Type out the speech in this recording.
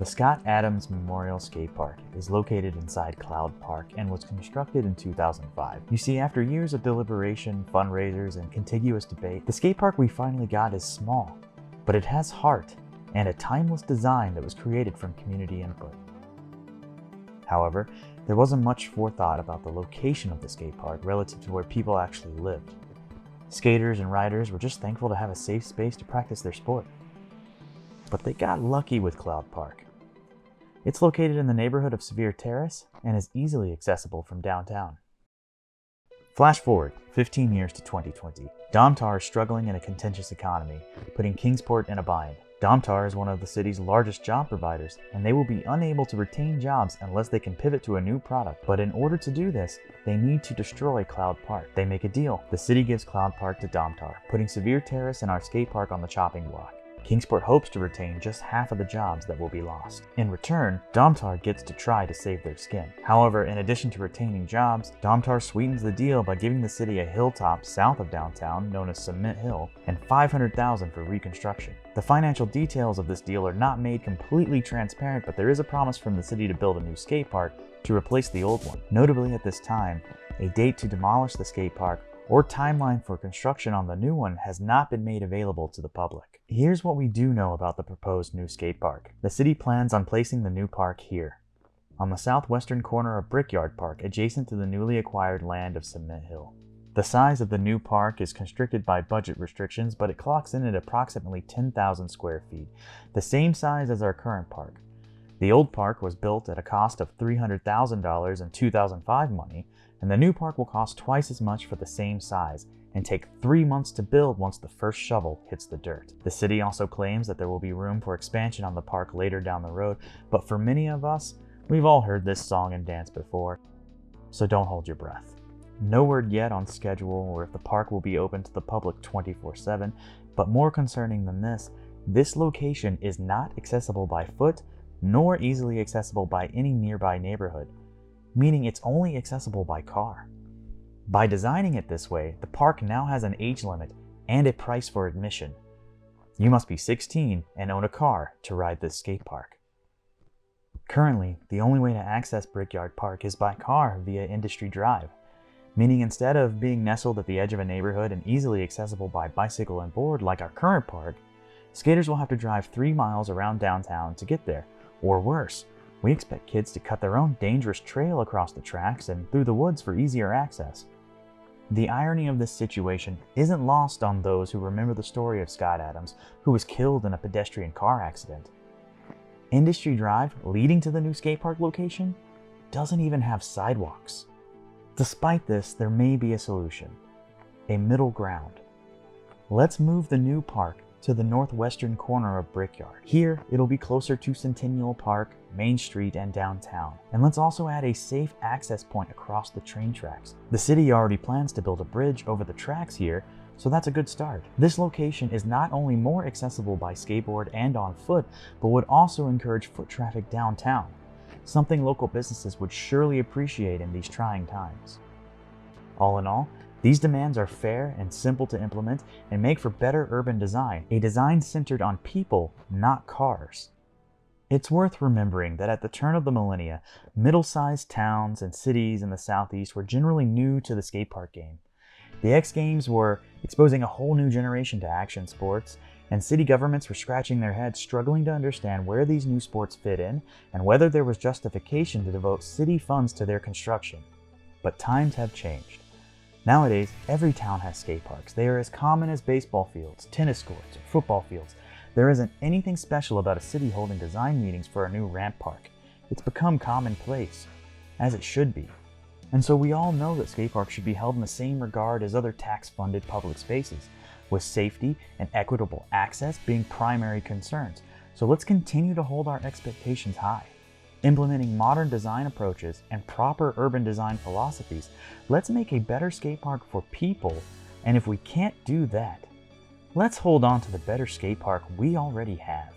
The Scott Adams Memorial Skate Park is located inside Cloud Park and was constructed in 2005. You see, after years of deliberation, fundraisers, and contiguous debate, the skate park we finally got is small, but it has heart and a timeless design that was created from community input. However, there wasn't much forethought about the location of the skate park relative to where people actually lived. Skaters and riders were just thankful to have a safe space to practice their sport. But they got lucky with Cloud Park. It's located in the neighborhood of Sevier Terrace and is easily accessible from downtown. Flash forward 15 years to 2020. Domtar is struggling in a contentious economy, putting Kingsport in a bind. Domtar is one of the city's largest job providers, and they will be unable to retain jobs unless they can pivot to a new product. But in order to do this, they need to destroy Cloud Park. They make a deal. The city gives Cloud Park to Domtar, putting Sevier Terrace and our skate park on the chopping block. Kingsport hopes to retain just half of the jobs that will be lost. In return, Domtar gets to try to save their skin. However, in addition to retaining jobs, Domtar sweetens the deal by giving the city a hilltop south of downtown known as Cement Hill and $500,000 for reconstruction. The financial details of this deal are not made completely transparent, but there is a promise from the city to build a new skate park to replace the old one. Notably at this time, a date to demolish the skate park or timeline for construction on the new one has not been made available to the public. Here's what we do know about the proposed new skate park. The city plans on placing the new park here, on the southwestern corner of Brickyard Park, adjacent to the newly acquired land of Cement Hill. The size of the new park is constricted by budget restrictions, but it clocks in at approximately 10,000 square feet, the same size as our current park. The old park was built at a cost of $300,000 in 2005 money, and the new park will cost twice as much for the same size and take 3 months to build once the first shovel hits the dirt. The city also claims that there will be room for expansion on the park later down the road, but for many of us, we've all heard this song and dance before, so don't hold your breath. No word yet on schedule or if the park will be open to the public 24/7, but more concerning than this location is not accessible by foot nor easily accessible by any nearby neighborhood, meaning it's only accessible by car. By designing it this way, the park now has an age limit and a price for admission. You must be 16 and own a car to ride this skate park. Currently, the only way to access Brickyard Park is by car via Industry Drive, meaning instead of being nestled at the edge of a neighborhood and easily accessible by bicycle and board like our current park, skaters will have to drive 3 miles around downtown to get there, or worse, we expect kids to cut their own dangerous trail across the tracks and through the woods for easier access. The irony of this situation isn't lost on those who remember the story of Scott Adams, who was killed in a pedestrian car accident. Industry Drive, leading to the new skate park location, doesn't even have sidewalks. Despite this, there may be a solution, a middle ground. Let's move the new park to the northwestern corner of Brickyard. Here, it'll be closer to Centennial Park, Main Street, and downtown. And let's also add a safe access point across the train tracks. The city already plans to build a bridge over the tracks here, so that's a good start. This location is not only more accessible by skateboard and on foot, but would also encourage foot traffic downtown, something local businesses would surely appreciate in these trying times. All in all, these demands are fair and simple to implement and make for better urban design, a design centered on people, not cars. It's worth remembering that at the turn of the millennia, middle-sized towns and cities in the southeast were generally new to the skate park game. The X Games were exposing a whole new generation to action sports, and city governments were scratching their heads struggling to understand where these new sports fit in and whether there was justification to devote city funds to their construction. But times have changed. Nowadays, every town has skate parks. They are as common as baseball fields, tennis courts, or football fields. There isn't anything special about a city holding design meetings for a new ramp park. It's become commonplace, as it should be. And so we all know that skate parks should be held in the same regard as other tax-funded public spaces, with safety and equitable access being primary concerns. So let's continue to hold our expectations high. Implementing modern design approaches and proper urban design philosophies, let's make a better skate park for people, and if we can't do that, let's hold on to the better skate park we already have.